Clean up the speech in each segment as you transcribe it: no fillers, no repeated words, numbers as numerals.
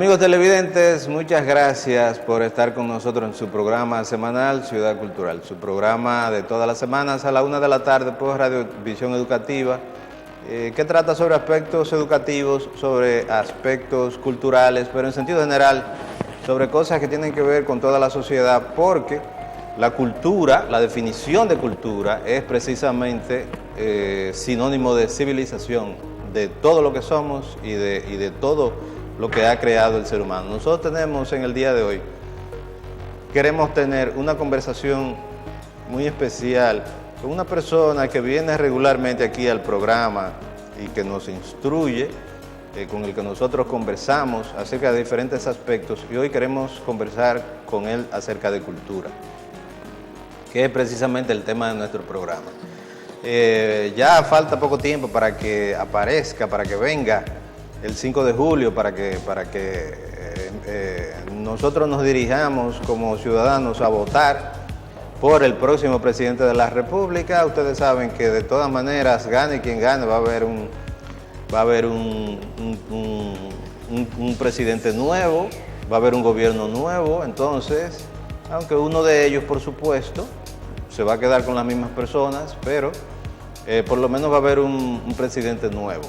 Amigos televidentes, muchas gracias por estar con nosotros en su programa semanal Ciudad Cultural, su programa de todas las semanas a la 1 de la tarde por Radiovisión Educativa, que trata sobre aspectos educativos, sobre aspectos culturales, pero en sentido general, sobre cosas que tienen que ver con toda la sociedad, porque la cultura, la definición de cultura es precisamente sinónimo de civilización, de todo lo que somos y de todo lo que ha creado el ser humano. Nosotros tenemos en el día de hoy, queremos tener una conversación muy especial con una persona que viene regularmente aquí al programa y que nos instruye, con el que nosotros conversamos acerca de diferentes aspectos, y hoy queremos conversar con él acerca de cultura, que es precisamente el tema de nuestro programa. Ya falta poco tiempo para que aparezca, para que venga el 5 de julio, para que nosotros nos dirijamos como ciudadanos a votar por el próximo presidente de la República. Ustedes saben que de todas maneras, gane quien gane, va a haber un presidente nuevo, va a haber un gobierno nuevo. Entonces, aunque uno de ellos, por supuesto, se va a quedar con las mismas personas, pero por lo menos va a haber un presidente nuevo.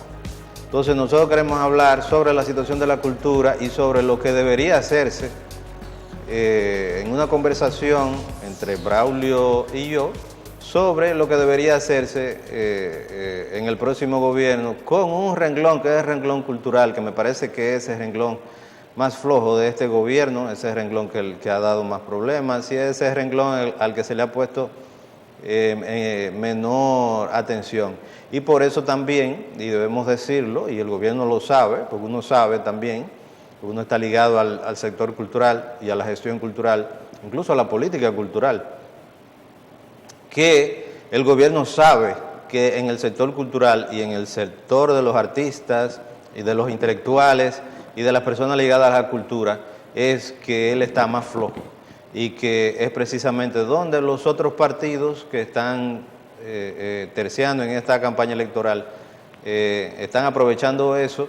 Entonces nosotros queremos hablar sobre la situación de la cultura y sobre lo que debería hacerse en una conversación entre Braulio y yo sobre lo que debería hacerse en el próximo gobierno con un renglón que es el renglón cultural, que me parece que es el renglón más flojo de este gobierno, ese renglón que ha dado más problemas y ese renglón al que se le ha puesto menor atención. Y por eso también, y debemos decirlo, y el gobierno lo sabe, porque uno sabe también, uno está ligado al sector cultural y a la gestión cultural, incluso a la política cultural, que el gobierno sabe que en el sector cultural y en el sector de los artistas y de los intelectuales y de las personas ligadas a la cultura es que él está más flojo, y que es precisamente donde los otros partidos que están terciando en esta campaña electoral están aprovechando eso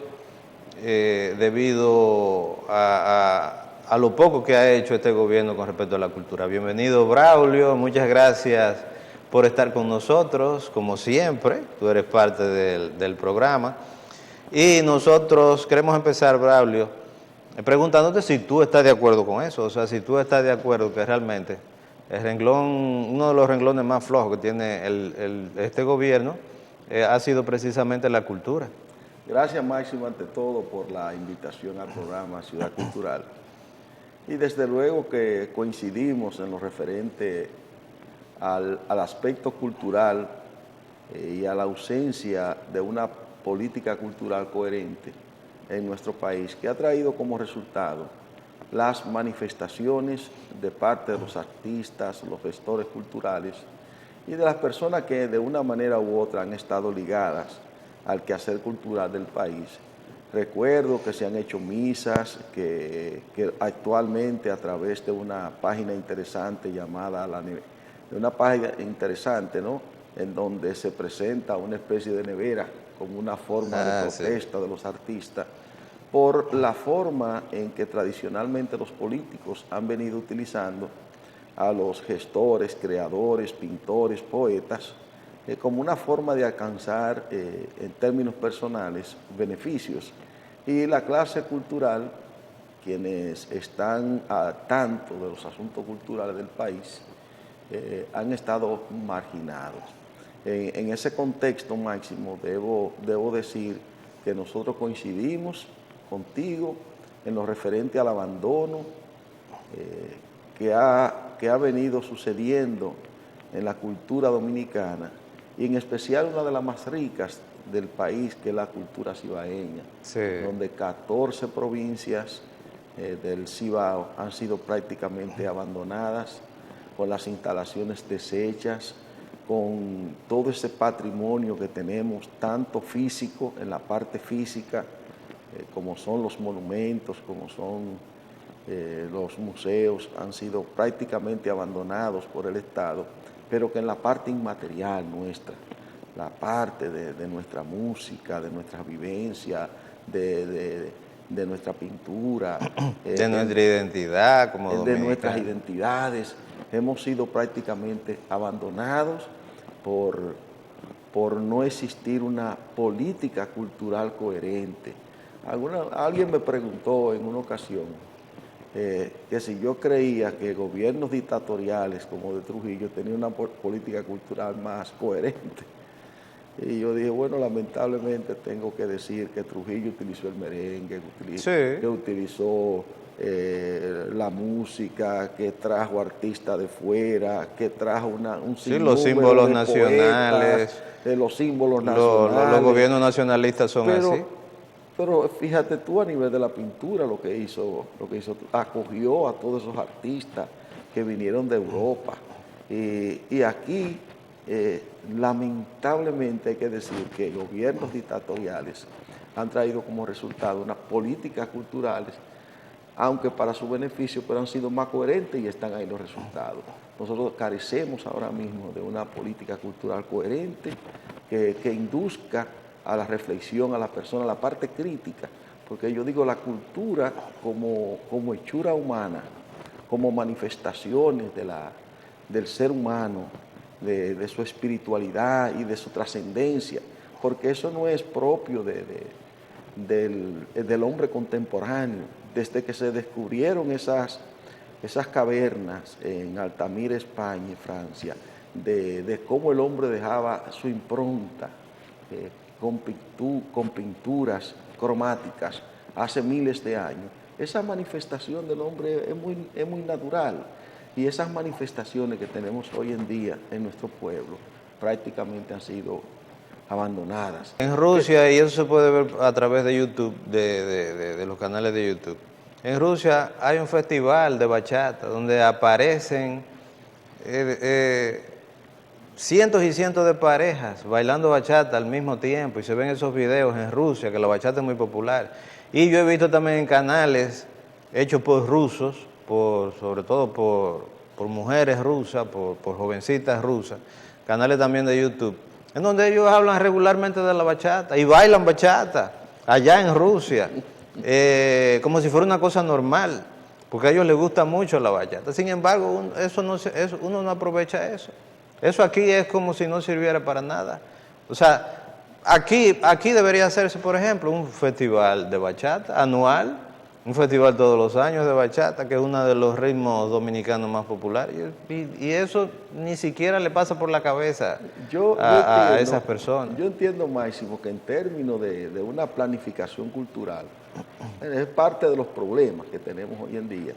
debido a lo poco que ha hecho este gobierno con respecto a la cultura. Bienvenido, Braulio, muchas gracias por estar con nosotros, como siempre, tú eres parte del programa. Y nosotros queremos empezar, Braulio, preguntándote si tú estás de acuerdo con eso, o sea, si tú estás de acuerdo que realmente el renglón, uno de los renglones más flojos que tiene este gobierno ha sido precisamente la cultura. Gracias, Máximo, ante todo, por la invitación al programa Ciudad Cultural. Y desde luego que coincidimos en lo referente al aspecto cultural y a la ausencia de una política cultural coherente en nuestro país, que ha traído como resultado las manifestaciones de parte de los artistas, los gestores culturales y de las personas que de una manera u otra han estado ligadas al quehacer cultural del país. Recuerdo que se han hecho misas, que actualmente a través de una página interesante llamada, de una página interesante, ¿no?, en donde se presenta una especie de nevera como una forma de protesta de los artistas por la forma en que tradicionalmente los políticos han venido utilizando a los gestores, creadores, pintores, poetas, como una forma de alcanzar, en términos personales, beneficios. Y la clase cultural, quienes están al tanto de los asuntos culturales del país, han estado marginados. En ese contexto, Máximo, debo decir que nosotros coincidimos contigo en lo referente al abandono que ha venido sucediendo en la cultura dominicana, y en especial una de las más ricas del país, que es la cultura cibaeña, donde 14 provincias del Cibao han sido prácticamente abandonadas, con las instalaciones deshechas, con todo ese patrimonio que tenemos, tanto físico, en la parte física, como son los monumentos, como son los museos, han sido prácticamente abandonados por el Estado, pero que en la parte inmaterial nuestra, la parte de nuestra música, de nuestra vivencia, de de nuestra pintura, de nuestra identidad como de dominicanos. nuestras identidades. Hemos sido prácticamente abandonados por no existir una política cultural coherente. Alguien me preguntó en una ocasión que si yo creía que gobiernos dictatoriales como de Trujillo tenían una política cultural más coherente. Y yo dije, bueno, lamentablemente tengo que decir que Trujillo utilizó el merengue, que utilizó la música, que trajo artistas de fuera, que trajo un sinnúmero los símbolos de nacionales, poetas, los símbolos nacionales. Los gobiernos nacionalistas son así. Pero fíjate tú a nivel de la pintura lo que hizo, acogió a todos esos artistas que vinieron de Europa. Y aquí, lamentablemente hay que decir que gobiernos dictatoriales han traído como resultado unas políticas culturales, aunque para su beneficio, pero han sido más coherentes y están ahí los resultados. Nosotros carecemos ahora mismo de una política cultural coherente que induzca a la reflexión, a la persona, a la parte crítica, porque yo digo la cultura como hechura humana, como manifestaciones del ser humano, de su espiritualidad y de su trascendencia, porque eso no es propio del hombre contemporáneo. Desde que se descubrieron esas cavernas en Altamira, España y Francia, de cómo el hombre dejaba su impronta con pinturas cromáticas hace miles de años, esa manifestación del hombre es muy natural. Y esas manifestaciones que tenemos hoy en día en nuestro pueblo prácticamente han sido abandonadas. En Rusia, y eso se puede ver a través de YouTube, de los canales de YouTube, en Rusia hay un festival de bachata donde aparecen cientos y cientos de parejas bailando bachata al mismo tiempo, y se ven esos videos en Rusia, que la bachata es muy popular. Y yo he visto también en canales hechos por rusos, sobre todo por mujeres rusas, por jovencitas rusas, canales también de YouTube, en donde ellos hablan regularmente de la bachata y bailan bachata allá en Rusia, como si fuera una cosa normal, porque a ellos les gusta mucho la bachata. Sin embargo, uno no aprovecha eso. Eso aquí es como si no sirviera para nada. O sea, aquí debería hacerse, por ejemplo, un festival de bachata anual, un festival todos los años de bachata, que es uno de los ritmos dominicanos más populares. Y eso ni siquiera le pasa por la cabeza a esas personas. Yo entiendo, Máximo, que en términos de una planificación cultural, es parte de los problemas que tenemos hoy en día,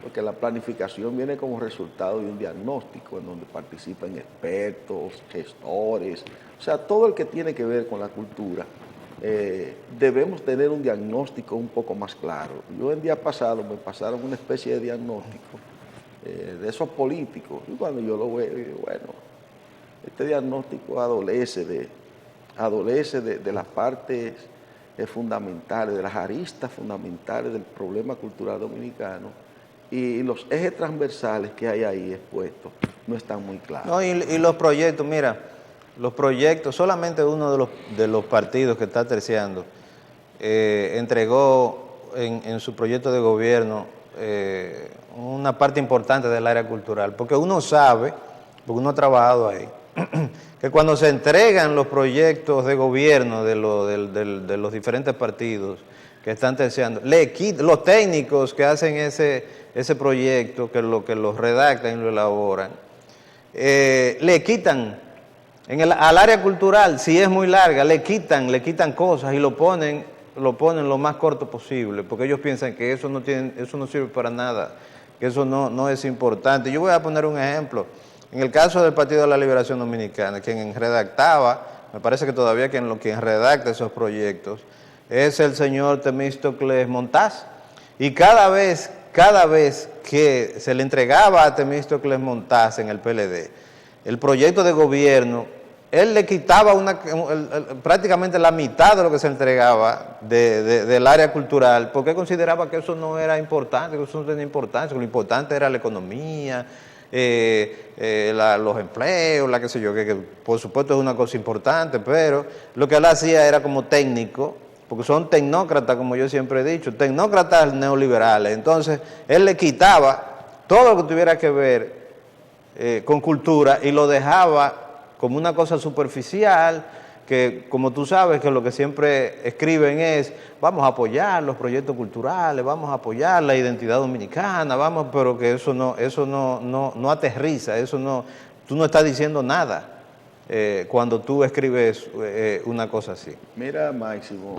porque la planificación viene como resultado de un diagnóstico en donde participan expertos, gestores, o sea, todo el que tiene que ver con la cultura. Debemos tener un diagnóstico un poco más claro. Yo el día pasado me pasaron una especie de diagnóstico de esos políticos, y cuando yo lo veo, digo, bueno, este diagnóstico adolece de las partes fundamentales, de las aristas fundamentales del problema cultural dominicano, y los ejes transversales que hay ahí expuestos no están muy claros. No, y los proyectos, mira, los proyectos, solamente uno de los partidos que está terciando entregó en su proyecto de gobierno una parte importante del área cultural, porque uno sabe, porque uno ha trabajado ahí, que cuando se entregan los proyectos de gobierno de los diferentes partidos que están terciando, los técnicos que hacen ese proyecto, que los redactan y lo elaboran, le quitan al área cultural, si es muy larga, le quitan cosas y lo ponen lo más corto posible, porque ellos piensan que eso no sirve para nada, que eso no es importante. Yo voy a poner un ejemplo. En el caso del Partido de la Liberación Dominicana, quien redactaba, me parece que todavía quien redacta esos proyectos, es el señor Temístocles Montaz. Y cada vez que se le entregaba a Temístocles Montaz en el PLD el proyecto de gobierno, él le quitaba prácticamente la mitad de lo que se entregaba del área cultural, porque él consideraba que eso no era importante, que eso no tenía importancia, que lo importante era la economía, los empleos, que por supuesto es una cosa importante, pero lo que él hacía era como técnico, porque son tecnócratas, como yo siempre he dicho, tecnócratas neoliberales. Entonces, él le quitaba todo lo que tuviera que ver con cultura y lo dejaba como una cosa superficial, que como tú sabes que lo que siempre escriben es, vamos a apoyar los proyectos culturales, vamos a apoyar la identidad dominicana, vamos, pero que eso no aterriza, tú no estás diciendo nada cuando tú escribes una cosa así. Mira, Máximo,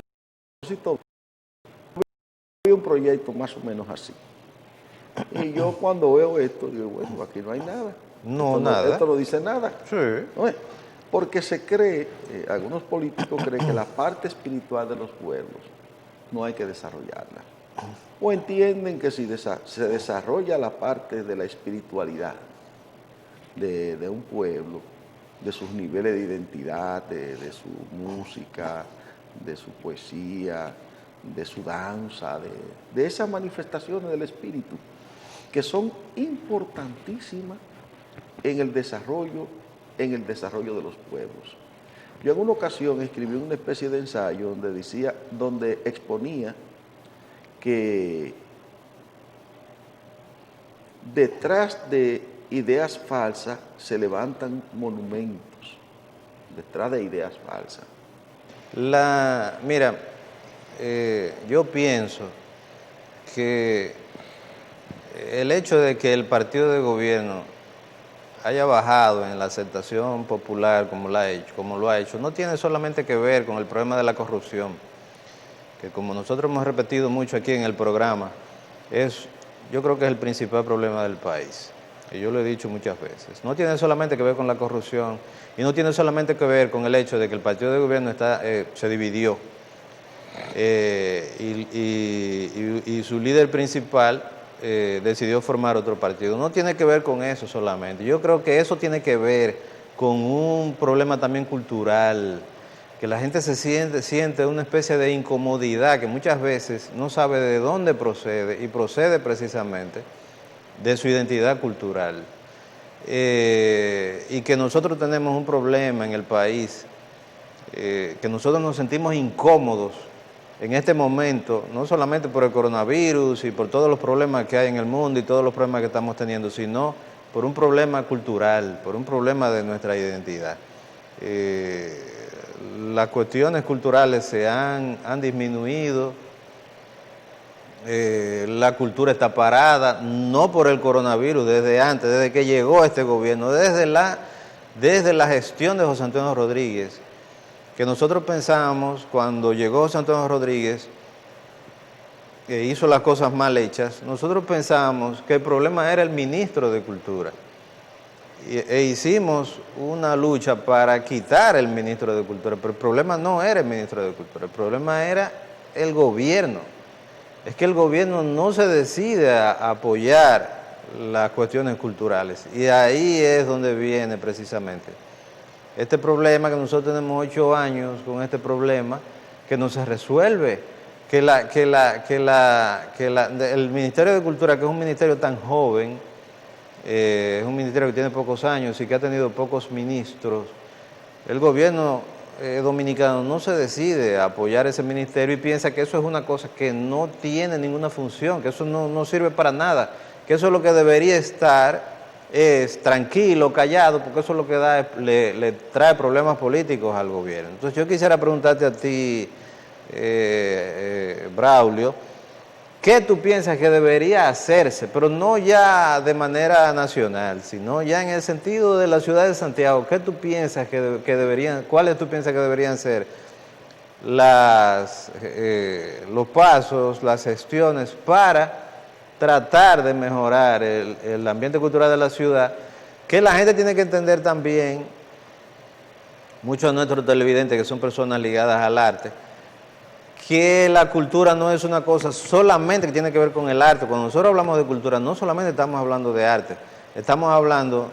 hay un proyecto más o menos así. Y yo cuando veo esto, digo, bueno, aquí no hay nada. Nada. Esto no dice nada. Sí. ¿No? Porque se cree, algunos políticos creen que la parte espiritual de los pueblos no hay que desarrollarla. O entienden que si se desarrolla la parte de la espiritualidad de un pueblo, de sus niveles de identidad, de su música, de su poesía, de su danza, de esas manifestaciones del espíritu, que son importantísimas en el desarrollo de los pueblos. Yo en una ocasión escribí una especie de ensayo donde exponía que detrás de ideas falsas se levantan monumentos, detrás de ideas falsas. Mira, yo pienso que el hecho de que el partido de gobierno haya bajado en la aceptación popular como lo ha hecho, no tiene solamente que ver con el problema de la corrupción, que como nosotros hemos repetido mucho aquí en el programa, yo creo que es el principal problema del país, y yo lo he dicho muchas veces. No tiene solamente que ver con la corrupción, y no tiene solamente que ver con el hecho de que el partido de gobierno se dividió, y su líder principal decidió formar otro partido. No tiene que ver con eso solamente. Yo creo que eso tiene que ver con un problema también cultural, que la gente siente una especie de incomodidad que muchas veces no sabe de dónde procede, y procede precisamente de su identidad cultural. Y que nosotros tenemos un problema en el país, que nosotros nos sentimos incómodos en este momento, no solamente por el coronavirus y por todos los problemas que hay en el mundo y todos los problemas que estamos teniendo, sino por un problema cultural, por un problema de nuestra identidad. Las cuestiones culturales se han disminuido, la cultura está parada, no por el coronavirus, desde antes, desde que llegó este gobierno, desde la gestión de José Antonio Rodríguez, que nosotros pensamos cuando llegó José Antonio Rodríguez, que hizo las cosas mal hechas, nosotros pensamos que el problema era el ministro de Cultura. E hicimos una lucha para quitar el ministro de Cultura, pero el problema no era el ministro de Cultura, el problema era el gobierno. Es que el gobierno no se decide a apoyar las cuestiones culturales, y ahí es donde viene precisamente este problema, que nosotros tenemos 8 años con este problema, que no se resuelve, que el Ministerio de Cultura, que es un ministerio tan joven, es un ministerio que tiene pocos años y que ha tenido pocos ministros, el gobierno dominicano no se decide a apoyar ese ministerio y piensa que eso es una cosa que no tiene ninguna función, que eso no sirve para nada, que eso es lo que debería estar es tranquilo, callado, porque eso es lo que le trae problemas políticos al gobierno. Entonces yo quisiera preguntarte a ti, Braulio, ¿qué tú piensas que debería hacerse? Pero no ya de manera nacional, sino ya en el sentido de la ciudad de Santiago. ¿Qué tú piensas cuáles tú piensas que deberían ser los pasos, las gestiones para tratar de mejorar el ambiente cultural de la ciudad? Que la gente tiene que entender también, muchos de nuestros televidentes que son personas ligadas al arte, que la cultura no es una cosa solamente que tiene que ver con el arte. Cuando nosotros hablamos de cultura, no solamente estamos hablando de arte, estamos hablando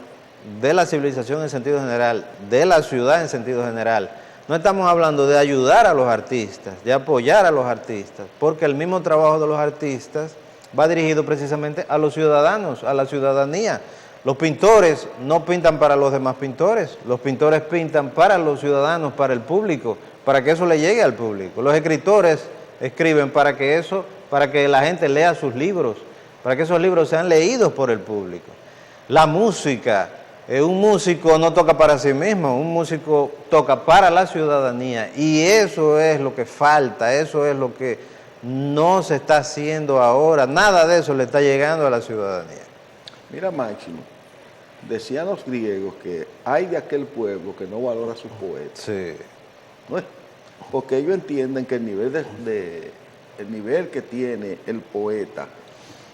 de la civilización en sentido general, de la ciudad en sentido general. No estamos hablando de ayudar a los artistas, de apoyar a los artistas, porque el mismo trabajo de los artistas va dirigido precisamente a los ciudadanos, a la ciudadanía. Los pintores no pintan para los demás pintores, los pintores pintan para los ciudadanos, para el público, para que eso le llegue al público. Los escritores escriben para que la gente lea sus libros, para que esos libros sean leídos por el público. La música, un músico no toca para sí mismo, un músico toca para la ciudadanía, y eso es lo que falta, eso es lo que no se está haciendo ahora, nada de eso le está llegando a la ciudadanía. Mira, Máximo, decían los griegos que hay de aquel pueblo que no valora a sus poetas. Sí. ¿No es? Porque ellos entienden que el nivel que tiene el poeta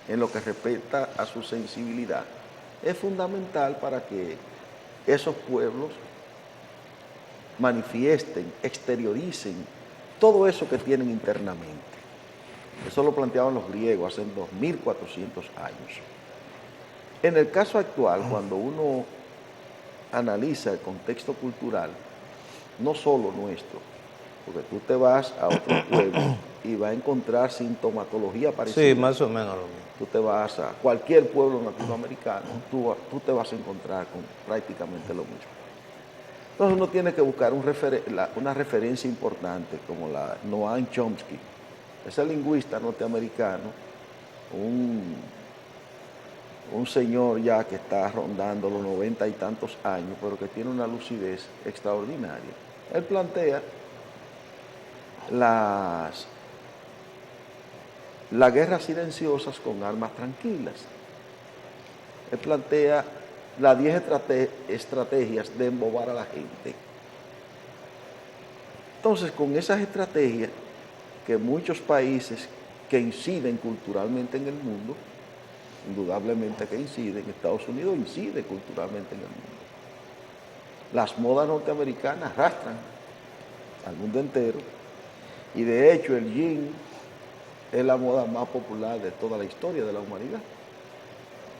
en lo que respecta a su sensibilidad es fundamental para que esos pueblos manifiesten, exterioricen todo eso que tienen internamente. Eso lo planteaban los griegos hace 2400 años. En el caso actual, cuando uno analiza el contexto cultural, no solo nuestro, porque tú te vas a otros pueblos y vas a encontrar sintomatología parecida. Sí, más o menos lo mismo. Tú te vas a cualquier pueblo latinoamericano, tú te vas a encontrar con prácticamente lo mismo. Entonces uno tiene que buscar una referencia importante como la Noam Chomsky, ese lingüista norteamericano, un señor ya que está rondando los 90 y tantos años, pero que tiene una lucidez extraordinaria. Él plantea las guerras silenciosas con armas tranquilas. Él plantea las 10 estrategias de embobar a la gente. Entonces, con esas estrategias que muchos países que inciden culturalmente en el mundo, indudablemente que inciden, Estados Unidos incide culturalmente en el mundo. Las modas norteamericanas arrastran al mundo entero, y de hecho el jean es la moda más popular de toda la historia de la humanidad.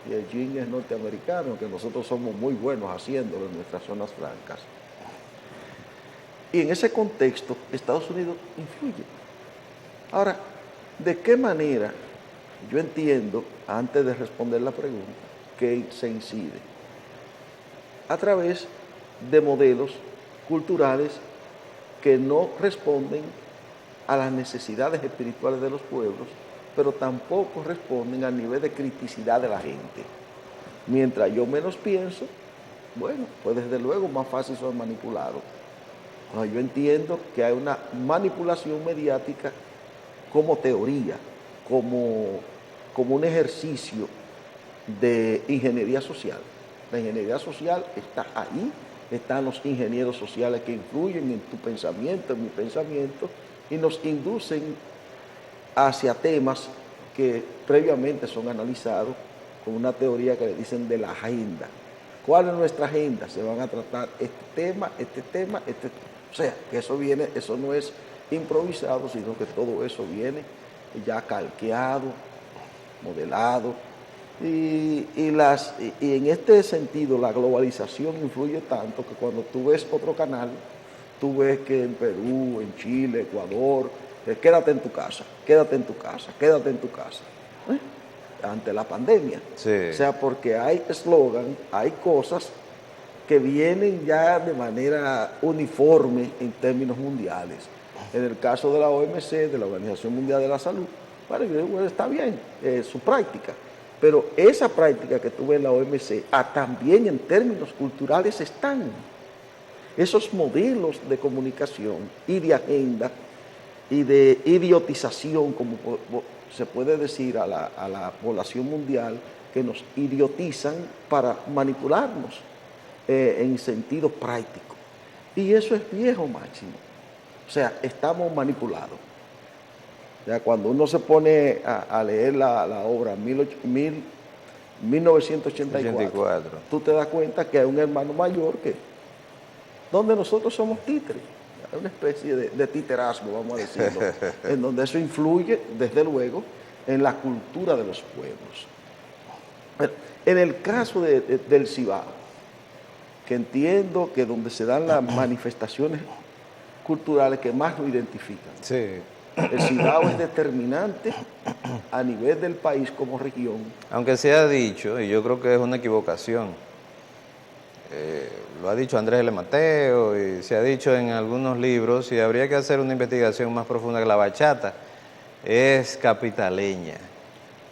Y el jean es norteamericano, que nosotros somos muy buenos haciéndolo en nuestras zonas francas. Y en ese contexto, Estados Unidos influye. Ahora, ¿de qué manera yo entiendo, antes de responder la pregunta, que se incide? A través de modelos culturales que no responden a las necesidades espirituales de los pueblos, pero tampoco responden al nivel de criticidad de la gente. Mientras yo menos pienso, bueno, pues desde luego más fácil soy manipulado. Yo entiendo que hay una manipulación mediática como teoría, como un ejercicio de ingeniería social. La ingeniería social está ahí, están los ingenieros sociales que influyen en tu pensamiento, en mi pensamiento, y nos inducen hacia temas que previamente son analizados con una teoría que le dicen de la agenda. ¿Cuál es nuestra agenda? Se van a tratar este tema. O sea, que eso no es improvisado, sino que todo eso viene ya calqueado, modelado. Y en este sentido la globalización influye tanto que cuando tú ves otro canal, tú ves que en Perú, en Chile, Ecuador, quédate en tu casa, quédate en tu casa, quédate en tu casa, ante la pandemia. Sí. O sea, porque hay eslogan, hay cosas que vienen ya de manera uniforme en términos mundiales. En el caso de la OMC, de la Organización Mundial de la Salud, bueno, está bien, su práctica, pero esa práctica que tú ves en la OMC, también en términos culturales están. Esos modelos de comunicación y de agenda y de idiotización, como se puede decir a la población mundial, que nos idiotizan para manipularnos en sentido práctico. Y eso es viejo, Máximo. O sea, estamos manipulados. Ya cuando uno se pone a leer la obra 1984, tú te das cuenta que hay un hermano mayor donde nosotros somos títeres. Hay una especie de titerazgo, vamos a decirlo, en donde eso influye, desde luego, en la cultura de los pueblos. Pero en el caso del Cibao, que entiendo que donde se dan las manifestaciones culturales que más lo identifican, Sí. El Cibao es determinante a nivel del país como región. Aunque se ha dicho, y yo creo que es una equivocación, lo ha dicho Andrés L. Mateo y se ha dicho en algunos libros, y habría que hacer una investigación más profunda, que la bachata es capitaleña,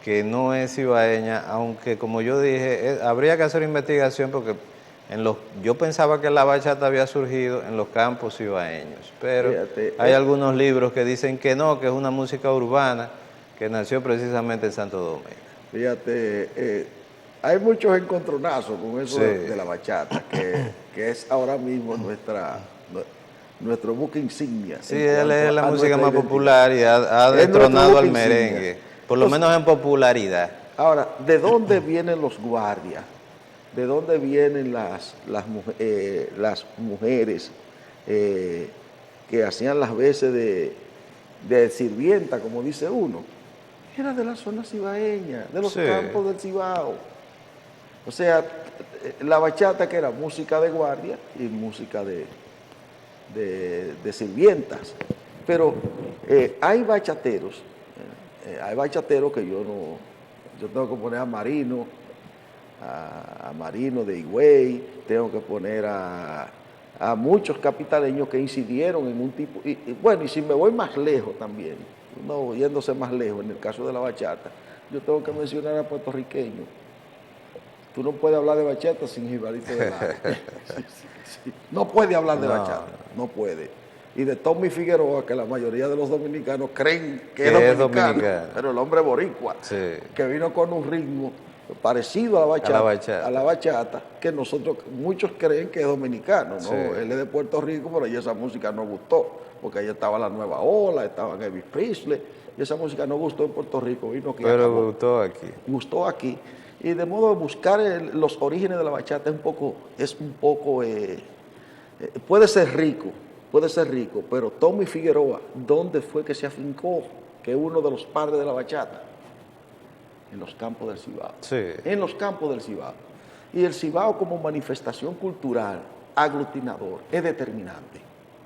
que no es cibaeña, aunque como yo dije, habría que hacer investigación porque yo pensaba que la bachata había surgido en los campos cibaeños, pero Fíjate, hay algunos libros que dicen que no, que es una música urbana que nació precisamente en Santo Domingo. fíjate, hay muchos encontronazos con eso Sí, de la bachata, que es ahora mismo nuestro buque insignia sí, en él cuanto es la a música nuestra más identidad. popular y ha Es nuestro destronado buque al insignia. merengue, por lo Entonces, menos en popularidad. ahora, ¿de dónde vienen los guardias? ¿De dónde vienen las mujeres que hacían las veces de sirvienta, como dice uno? Era de la zona cibaeña, de los Sí, campos del Cibao. O sea, la bachata, que era música de guardia y música de sirvientas. Pero hay bachateros que yo tengo que poner a Marino de Higüey, tengo que poner a muchos capitaleños que incidieron en un tipo, bueno, y si me voy más lejos también, no yéndose más lejos en el caso de la bachata, yo tengo que mencionar a puertorriqueños. Tú no puedes hablar de bachata sin Jibarito de Lara. Sí. No puede hablar de bachata, no puede. Y de Tommy Figueroa, que la mayoría de los dominicanos creen que es dominicano, pero el hombre boricua, sí, que vino con un ritmo parecido a la bachata, que muchos creen que es dominicano, ¿no? Sí. Él es de Puerto Rico, pero ahí esa música no gustó, porque ahí estaba la Nueva Ola, estaban Elvis Presley, y esa música no gustó en Puerto Rico, vino aquí. Pero gustó aquí. Gustó aquí. Y de modo de buscar los orígenes de la bachata puede ser rico, pero Tommy Figueroa, ¿dónde fue que se afincó? Que es uno de los padres de la bachata. En los campos del Cibao. Sí. En los campos del Cibao. Y el Cibao, como manifestación cultural, aglutinador, es determinante.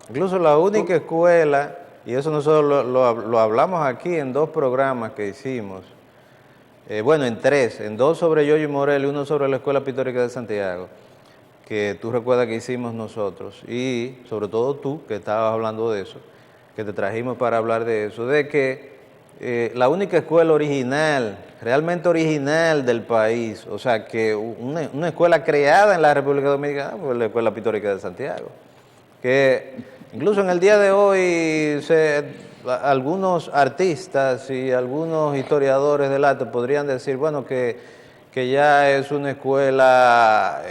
Incluso la única escuela, y eso nosotros lo hablamos aquí en 2 programas que hicimos, bueno, en 3, en 2 sobre Yoyo Morel y 1 sobre la Escuela Pictórica de Santiago, que tú recuerdas que hicimos nosotros, y sobre todo tú, que estabas hablando de eso, que te trajimos para hablar de eso, de que la única escuela original, realmente original del país, o sea, que una escuela creada en la República Dominicana, fue la Escuela Pictórica de Santiago, que incluso en el día de hoy algunos artistas y algunos historiadores del arte podrían decir, bueno, que ya es una escuela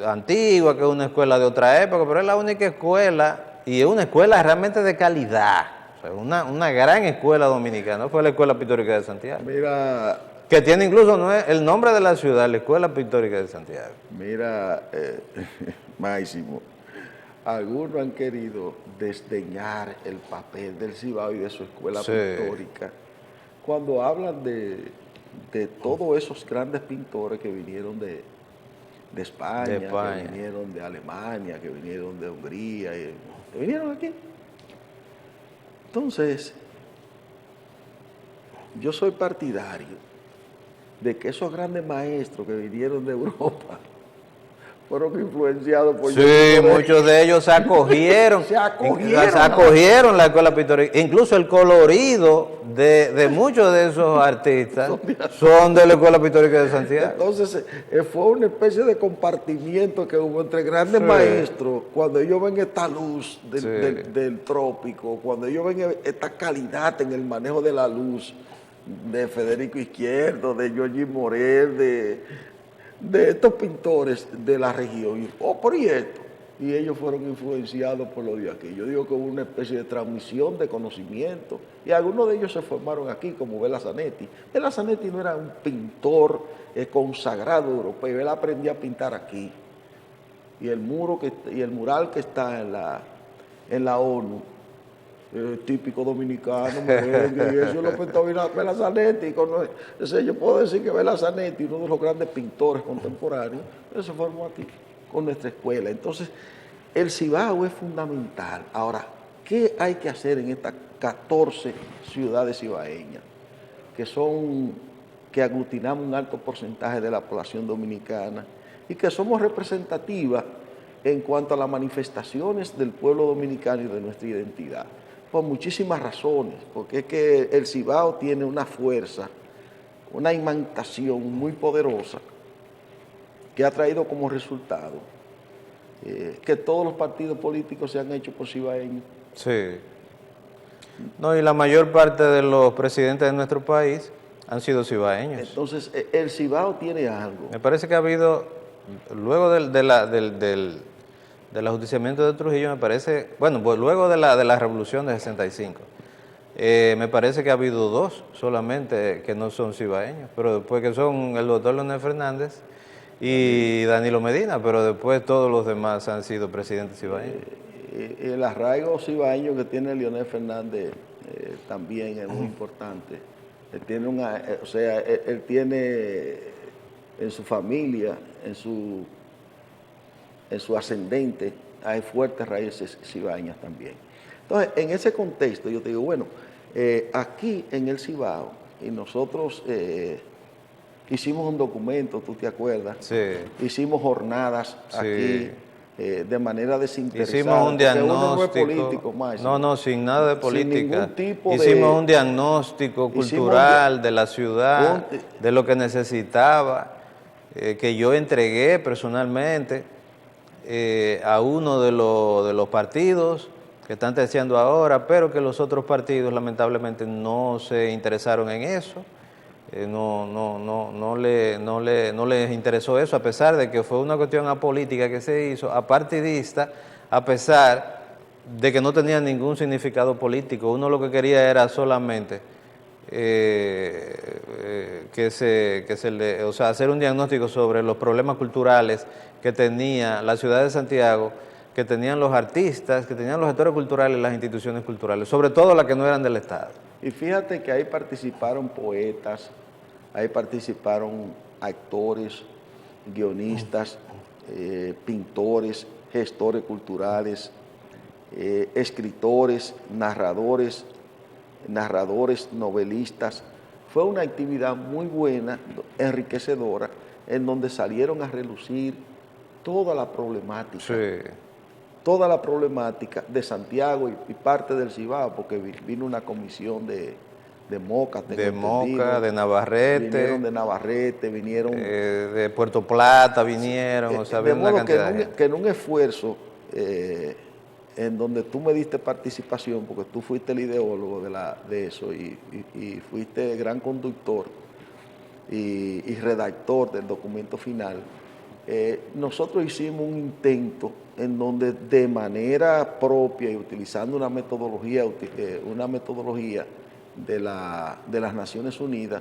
antigua, que es una escuela de otra época, pero es la única escuela, y es una escuela realmente de calidad, o sea, una gran escuela dominicana, fue la Escuela Pictórica de Santiago. Mira, que tiene incluso el nombre de la ciudad, la Escuela Pictórica de Santiago. Mira, Máximo, algunos han querido desdeñar el papel del Cibao y de su escuela pictórica cuando hablan de todos esos grandes pintores que vinieron de España, que vinieron de Alemania, que vinieron de Hungría, que vinieron aquí. Entonces, yo soy partidario de que esos grandes maestros que vinieron de Europa fueron influenciados por... Sí, muchos de ellos se acogieron. se acogieron la escuela pictórica. Incluso el colorido de muchos de esos artistas son de la Escuela Pictórica de Santiago. Entonces, fue una especie de compartimiento que hubo entre grandes maestros, cuando ellos ven esta luz del trópico, cuando ellos ven esta calidad en el manejo de la luz, de Federico Izquierdo, de Yoyi Morel, de estos pintores de la región, y ellos fueron influenciados por lo de aquí. Yo digo que hubo una especie de transmisión de conocimiento, y algunos de ellos se formaron aquí, como Vela Zanetti. Vela Zanetti no era un pintor consagrado europeo, él aprendió a pintar aquí. Y el mural que está en la ONU, típico dominicano, merengue, y eso lo pintó Vela Zanetti. Entonces yo puedo decir que Vela Zanetti, uno de los grandes pintores contemporáneos, él se formó aquí, con nuestra escuela. Entonces, el Cibao es fundamental. Ahora, ¿qué hay que hacer en estas 14 ciudades ibaeñas, que aglutinamos un alto porcentaje de la población dominicana y que somos representativas en cuanto a las manifestaciones del pueblo dominicano y de nuestra identidad? Por muchísimas razones, porque es que el Cibao tiene una fuerza, una imantación muy poderosa que ha traído como resultado que todos los partidos políticos se han hecho por cibaeños. Sí. No, y la mayor parte de los presidentes de nuestro país han sido cibaeños. Entonces, el Cibao tiene algo. Me parece que ha habido, luego del ajusticiamiento de Trujillo, me parece, bueno, pues luego de la revolución de 65, me parece que ha habido 2 solamente que no son cibaeños, pero después que son el doctor Leonel Fernández y Danilo Medina, pero después todos los demás han sido presidentes cibaeños. El arraigo cibaeño que tiene Leonel Fernández también es muy importante. Él tiene él tiene en su familia, en su ascendente, hay fuertes raíces cibaeñas también. Entonces, en ese contexto, yo te digo, bueno, aquí en el Cibao, y nosotros hicimos un documento, ¿tú te acuerdas? Sí. Hicimos jornadas aquí de manera desinteresada. Hicimos un diagnóstico. Uno no es político, Máximo. No, sin nada de política. Sin ningún tipo hicimos un diagnóstico cultural de la ciudad, de lo que necesitaba, que yo entregué personalmente a uno de los partidos que están terciando ahora, pero que los otros partidos lamentablemente no se interesaron en eso. No les interesó eso, a pesar de que fue una cuestión apolítica que se hizo, apartidista, a pesar de que no tenía ningún significado político. Uno lo que quería era solamente hacer un diagnóstico sobre los problemas culturales que tenía la ciudad de Santiago, que tenían los artistas, que tenían los sectores culturales y las instituciones culturales, sobre todo las que no eran del Estado. Y fíjate que ahí participaron poetas, ahí participaron actores, guionistas, pintores, gestores culturales, escritores, narradores, novelistas. Fue una actividad muy buena, enriquecedora, en donde salieron a relucir toda la problemática. Sí. Toda la problemática de Santiago y parte del Cibao, porque vino una comisión de Moca. De Moca, de Navarrete. Vinieron de Navarrete, vinieron... de Puerto Plata vinieron, o sea, de una modo cantidad de gente. Que en un esfuerzo en donde tú me diste participación, porque tú fuiste el ideólogo de eso y fuiste gran conductor y redactor del documento final, nosotros hicimos un intento en donde de manera propia y utilizando una metodología de las Naciones Unidas,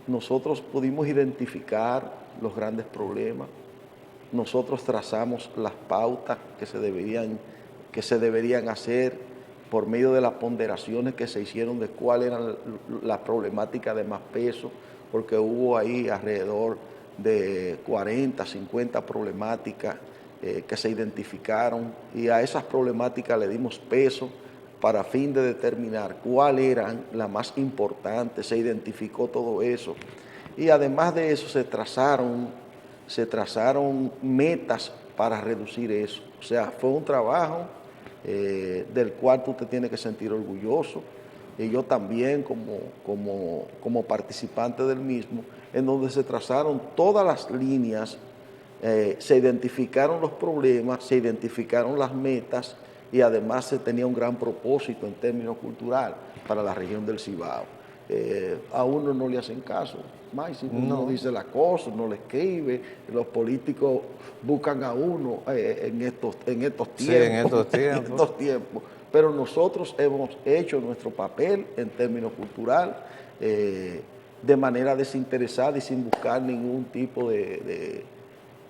nosotros pudimos identificar los grandes problemas, nosotros trazamos las pautas que se deberían hacer por medio de las ponderaciones que se hicieron de cuáles eran las problemáticas de más peso, porque hubo ahí alrededor de 40, 50 problemáticas que se identificaron, y a esas problemáticas le dimos peso para fin de determinar cuáles eran las más importantes. Se identificó todo eso, y además de eso se trazaron metas para reducir eso. O sea, fue un trabajo del cual tú te tienes que sentir orgulloso, y yo también como participante del mismo, en donde se trazaron todas las líneas, se identificaron los problemas, se identificaron las metas, y además se tenía un gran propósito en términos culturales para la región del Cibao. A uno no le hacen caso, Máximo, no dice las cosas, no le escribe, los políticos buscan a uno en estos tiempos. Sí, en estos tiempos. En estos tiempos. Pero nosotros hemos hecho nuestro papel en términos culturales de manera desinteresada y sin buscar ningún tipo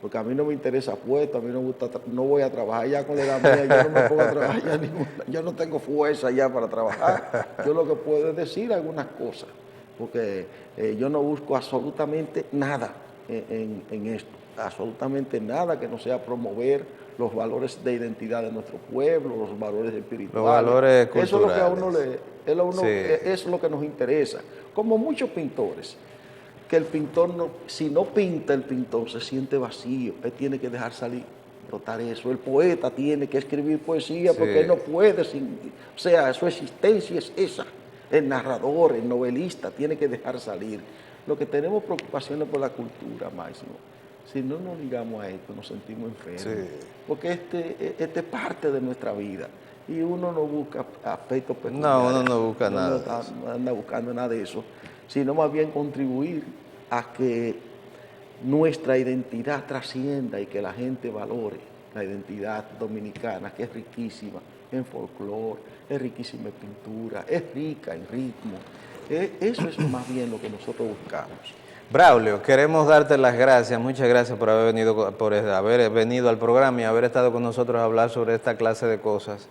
porque a mí no me interesa puesto, a mí no me gusta, no voy a trabajar ya con la edad mía, yo no me pongo a trabajar ya yo no tengo fuerza ya para trabajar. Yo lo que puedo es decir algunas cosas, porque yo no busco absolutamente nada en esto. absolutamente nada que no sea promover los valores de identidad de nuestro pueblo, los valores espirituales. Los valores culturales. Eso es lo que a uno Sí. es lo que nos interesa. Como muchos pintores, que el pintor, si no pinta el pintor, se siente vacío, él tiene que dejar salir, brotar eso. El poeta tiene que escribir poesía porque él no puede, o sea, su existencia es esa. El narrador, el novelista, tiene que dejar salir. Lo que tenemos preocupaciones por la cultura, Máximo, si no nos ligamos a esto, nos sentimos enfermos. Sí. Porque este es parte de nuestra vida. Y uno no busca aspectos peculiares. No, uno no busca nada. No anda buscando nada de eso, sino más bien contribuir a que nuestra identidad trascienda y que la gente valore la identidad dominicana, que es riquísima en folclore, es riquísima en pintura, es rica en ritmo. Eso es más bien lo que nosotros buscamos. Braulio, queremos darte las gracias, muchas gracias por haber venido al programa y haber estado con nosotros a hablar sobre esta clase de cosas.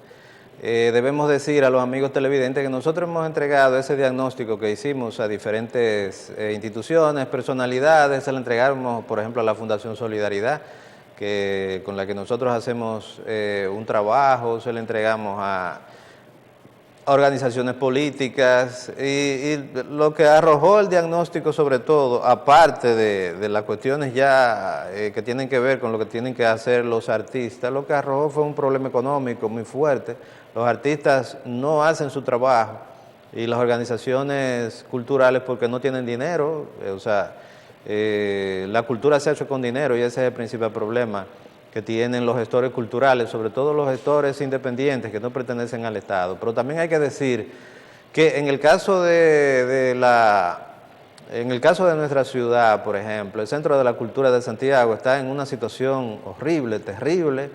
Debemos decir a los amigos televidentes que nosotros hemos entregado ese diagnóstico que hicimos a diferentes instituciones, personalidades. Se lo entregamos, por ejemplo, a la Fundación Solidaridad, con la que nosotros hacemos un trabajo. Se lo entregamos a organizaciones políticas y lo que arrojó el diagnóstico, sobre todo, aparte de las cuestiones ya que tienen que ver con lo que tienen que hacer los artistas, lo que arrojó fue un problema económico muy fuerte. Los artistas no hacen su trabajo y las organizaciones culturales porque no tienen dinero, la cultura se ha hecho con dinero y ese es el principal problema que tienen los gestores culturales, sobre todo los gestores independientes que no pertenecen al Estado. Pero también hay que decir que en el caso de nuestra ciudad, por ejemplo, el Centro de la Cultura de Santiago está en una situación horrible, terrible.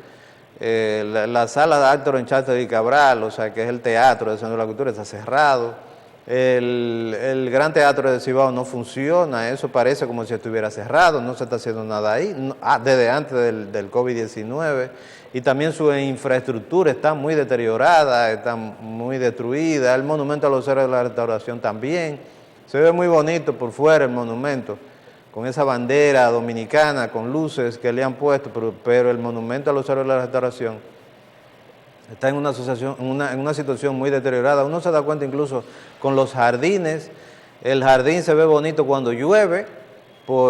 La sala de Héctor Encharte y Cabral, que es el teatro del Centro de la Cultura, está cerrado. El Gran Teatro de Cibao no funciona, eso parece como si estuviera cerrado, no se está haciendo nada ahí, desde antes del COVID-19, y también su infraestructura está muy deteriorada, está muy destruida. El monumento a los héroes de la restauración también, se ve muy bonito por fuera el monumento, con esa bandera dominicana, con luces que le han puesto, pero el monumento a los héroes de la restauración está en una situación muy deteriorada. Uno se da cuenta incluso con los jardines. El jardín se ve bonito cuando llueve,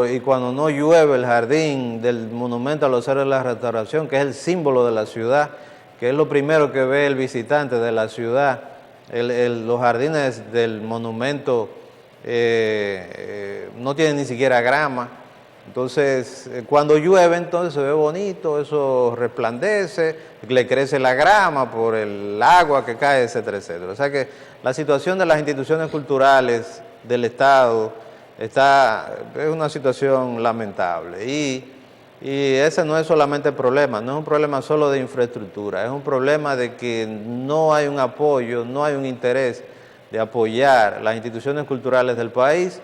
y cuando no llueve, el jardín del monumento a los héroes de la restauración, que es el símbolo de la ciudad, que es lo primero que ve el visitante de la ciudad. Los jardines del monumento no tienen ni siquiera grama. Entonces, cuando llueve, entonces se ve bonito, eso resplandece, le crece la grama por el agua que cae, etcétera, etcétera. O sea que la situación de las instituciones culturales del Estado es una situación lamentable. Y ese no es solamente el problema, no es un problema solo de infraestructura, es un problema de que no hay un apoyo, no hay un interés de apoyar las instituciones culturales del país.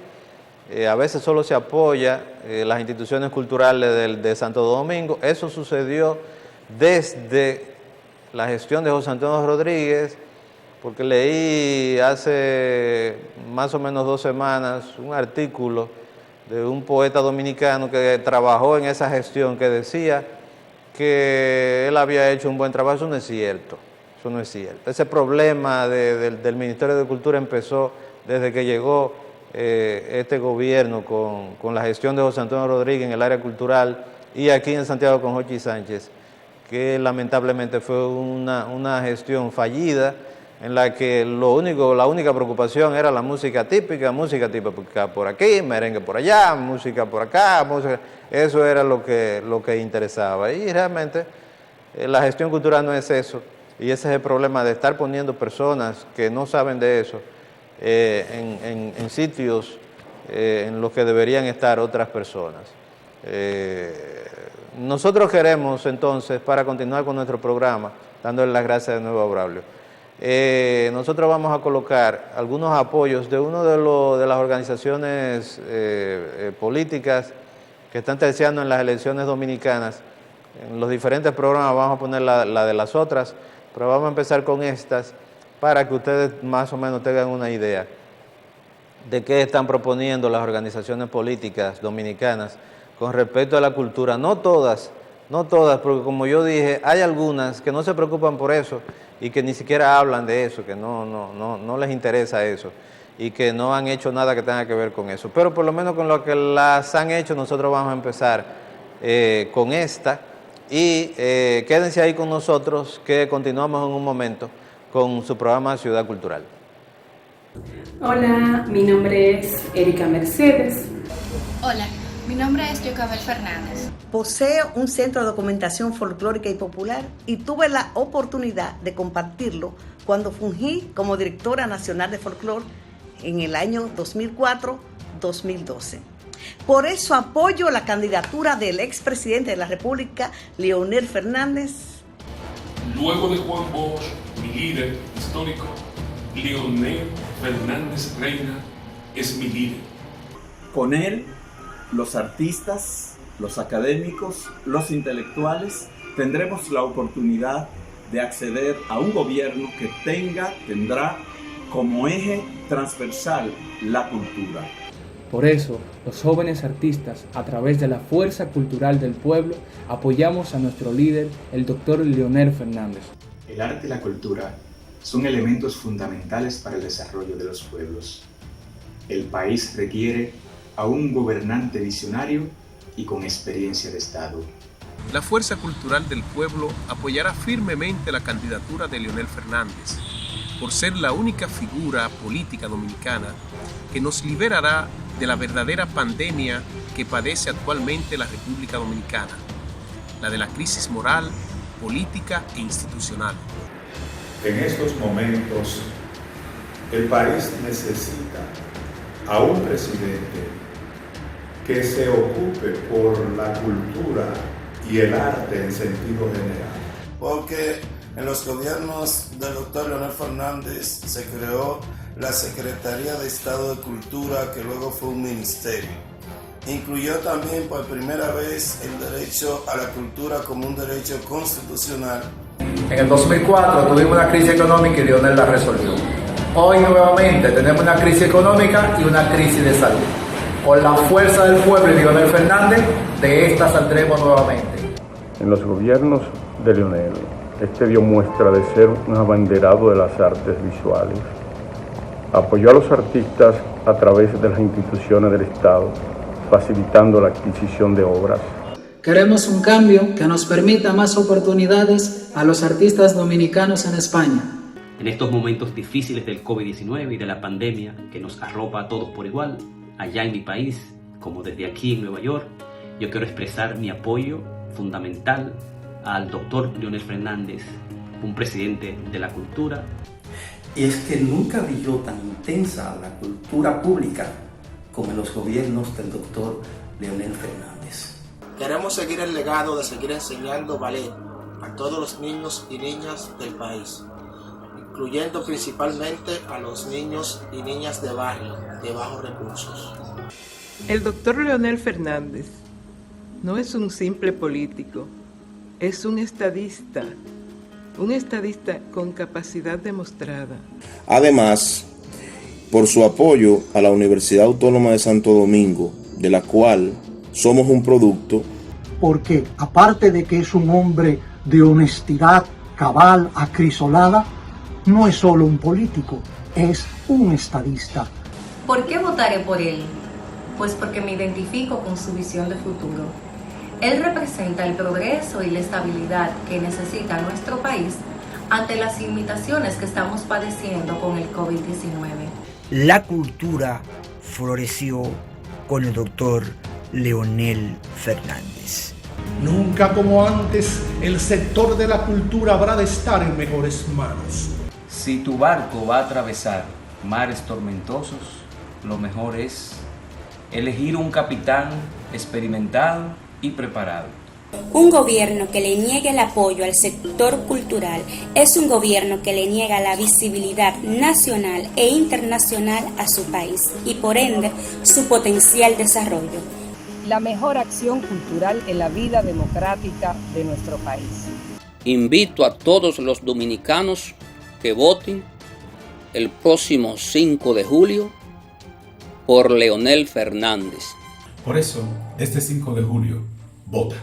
A veces solo se apoya las instituciones culturales de Santo Domingo. Eso sucedió desde la gestión de José Antonio Rodríguez, porque leí hace más o menos 2 semanas un artículo de un poeta dominicano que trabajó en esa gestión, que decía que él había hecho un buen trabajo. Eso no es cierto, eso no es cierto. Ese problema del Ministerio de Cultura empezó desde que llegó este gobierno con la gestión de José Antonio Rodríguez en el área cultural, y aquí en Santiago con Jochi Sánchez, que lamentablemente fue una gestión fallida, en la que la única preocupación era la música típica por aquí, merengue por allá, música por acá, eso era lo que interesaba. Y realmente la gestión cultural no es eso, y ese es el problema de estar poniendo personas que no saben de eso en sitios en los que deberían estar otras personas. Nosotros queremos entonces, para continuar con nuestro programa, dándole las gracias de nuevo a Braulio, nosotros vamos a colocar algunos apoyos de una de las organizaciones políticas que están terciando en las elecciones dominicanas. En los diferentes programas vamos a poner la de las otras, pero vamos a empezar con estas, para que ustedes más o menos tengan una idea de qué están proponiendo las organizaciones políticas dominicanas con respecto a la cultura. No todas, porque como yo dije, hay algunas que no se preocupan por eso y que ni siquiera hablan de eso, que no les interesa eso y que no han hecho nada que tenga que ver con eso. Pero por lo menos con lo que las han hecho, nosotros vamos a empezar con esta y quédense ahí con nosotros que continuamos en un momento con su programa Ciudad Cultural. Hola, mi nombre es Erika Mercedes. Hola, mi nombre es Yocabel Fernández. Poseo un centro de documentación folclórica y popular y tuve la oportunidad de compartirlo cuando fungí como directora nacional de folclore en el año 2004-2012. Por eso apoyo la candidatura del expresidente de la República, Leonel Fernández. Luego de Juan Bosch, mi líder histórico, Leonel Fernández Reina es mi líder. Con él, los artistas, los académicos, los intelectuales, tendremos la oportunidad de acceder a un gobierno que tendrá como eje transversal la cultura. Por eso, los jóvenes artistas, a través de la fuerza cultural del pueblo, apoyamos a nuestro líder, el doctor Leonel Fernández. El arte y la cultura son elementos fundamentales para el desarrollo de los pueblos. El país requiere a un gobernante visionario y con experiencia de Estado. La Fuerza Cultural del Pueblo apoyará firmemente la candidatura de Leonel Fernández, por ser la única figura política dominicana que nos liberará de la verdadera pandemia que padece actualmente la República Dominicana, la de la crisis moral, política e institucional. En estos momentos, el país necesita a un presidente que se ocupe por la cultura y el arte en sentido general. Porque en los gobiernos del doctor Leonel Fernández se creó la Secretaría de Estado de Cultura, que luego fue un ministerio. Incluyó también por primera vez el derecho a la cultura como un derecho constitucional. En el 2004 tuvimos una crisis económica y Leonel la resolvió. Hoy nuevamente tenemos una crisis económica y una crisis de salud. Con la fuerza del pueblo y Leonel Fernández, de esta saldremos nuevamente. En los gobiernos de Leonel, dio muestra de ser un abanderado de las artes visuales. Apoyó a los artistas a través de las instituciones del Estado, facilitando la adquisición de obras. Queremos un cambio que nos permita más oportunidades a los artistas dominicanos en España. En estos momentos difíciles del COVID-19 y de la pandemia que nos arropa a todos por igual, allá en mi país, como desde aquí en Nueva York, yo quiero expresar mi apoyo fundamental al doctor Leonel Fernández, un presidente de la cultura. Y es que nunca brilló tan intensa la cultura pública como en los gobiernos del doctor Leonel Fernández. Queremos seguir el legado de seguir enseñando ballet a todos los niños y niñas del país, incluyendo principalmente a los niños y niñas de barrio de bajos recursos. El doctor Leonel Fernández no es un simple político, es un estadista con capacidad demostrada. Además, por su apoyo a la Universidad Autónoma de Santo Domingo, de la cual somos un producto. Porque aparte de que es un hombre de honestidad cabal, acrisolada, no es solo un político, es un estadista. ¿Por qué votaré por él? Pues porque me identifico con su visión de futuro. Él representa el progreso y la estabilidad que necesita nuestro país ante las limitaciones que estamos padeciendo con el COVID-19. La cultura floreció con el doctor Leonel Fernández. Nunca como antes, el sector de la cultura habrá de estar en mejores manos. Si tu barco va a atravesar mares tormentosos, lo mejor es elegir un capitán experimentado y preparado. Un gobierno que le niegue el apoyo al sector cultural es un gobierno que le niega la visibilidad nacional e internacional a su país y por ende su potencial desarrollo. La mejor acción cultural en la vida democrática de nuestro país. Invito a todos los dominicanos que voten el próximo 5 de julio por Leonel Fernández. Por eso, este 5 de julio, vota,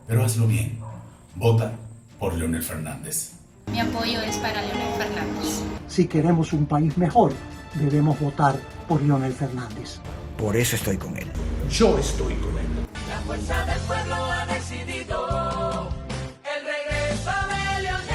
pero hazlo bien. Vota por Leonel Fernández. Mi apoyo es para Leonel Fernández. Si queremos un país mejor, debemos votar por Leonel Fernández. Por eso estoy con él. Yo estoy con él. La fuerza del pueblo ha decidido el regreso de Leonel.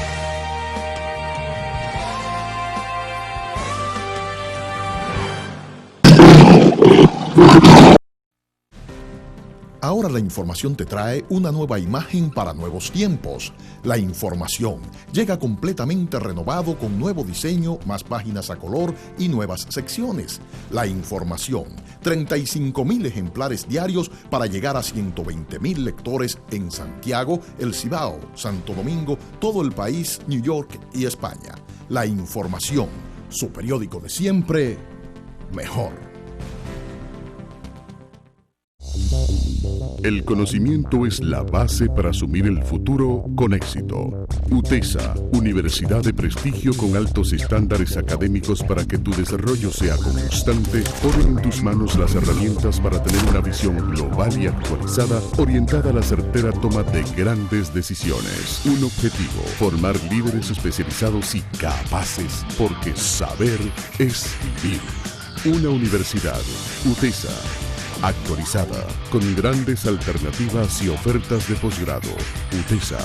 Ahora la información te trae una nueva imagen para nuevos tiempos. La información llega completamente renovado con nuevo diseño, más páginas a color y nuevas secciones. La información, 35,000 ejemplares diarios para llegar a 120,000 lectores en Santiago, El Cibao, Santo Domingo, todo el país, New York y España. La información, su periódico de siempre, mejor. El conocimiento es la base para asumir el futuro con éxito. UTESA, universidad de prestigio con altos estándares académicos para que tu desarrollo sea constante, pone en tus manos las herramientas para tener una visión global y actualizada orientada a la certera toma de grandes decisiones. Un objetivo, formar líderes especializados y capaces, porque saber es vivir. Una universidad, UTESA, actualizada, con grandes alternativas y ofertas de posgrado. UTESA.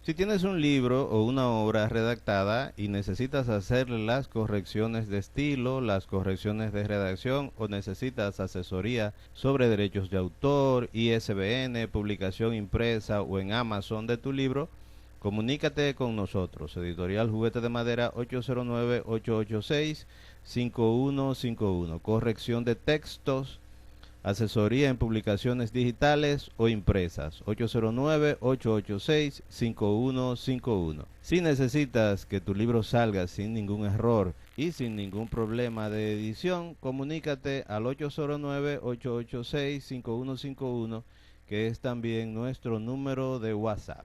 Si tienes un libro o una obra redactada y necesitas hacerle las correcciones de estilo, las correcciones de redacción o necesitas asesoría sobre derechos de autor, ISBN, publicación impresa o en Amazon de tu libro, comunícate con nosotros. Editorial Juguete de Madera, 809-886-5151. Corrección de textos, asesoría en publicaciones digitales o impresas, 809-886-5151. Si necesitas que tu libro salga sin ningún error y sin ningún problema de edición, comunícate al 809-886-5151, que es también nuestro número de WhatsApp.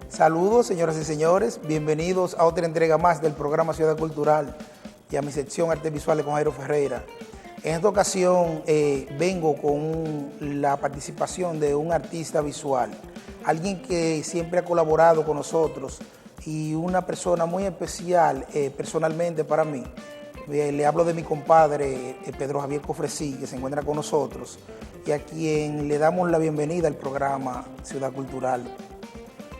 Saludos, señoras y señores, bienvenidos a otra entrega más del programa Ciudad Cultural y a mi sección Artes Visuales con Jairo Ferreira. En esta ocasión vengo con la participación de un artista visual, alguien que siempre ha colaborado con nosotros y una persona muy especial personalmente para mí. Le hablo de mi compadre Pedro Javier Cofresí, que se encuentra con nosotros y a quien le damos la bienvenida al programa Ciudad Cultural.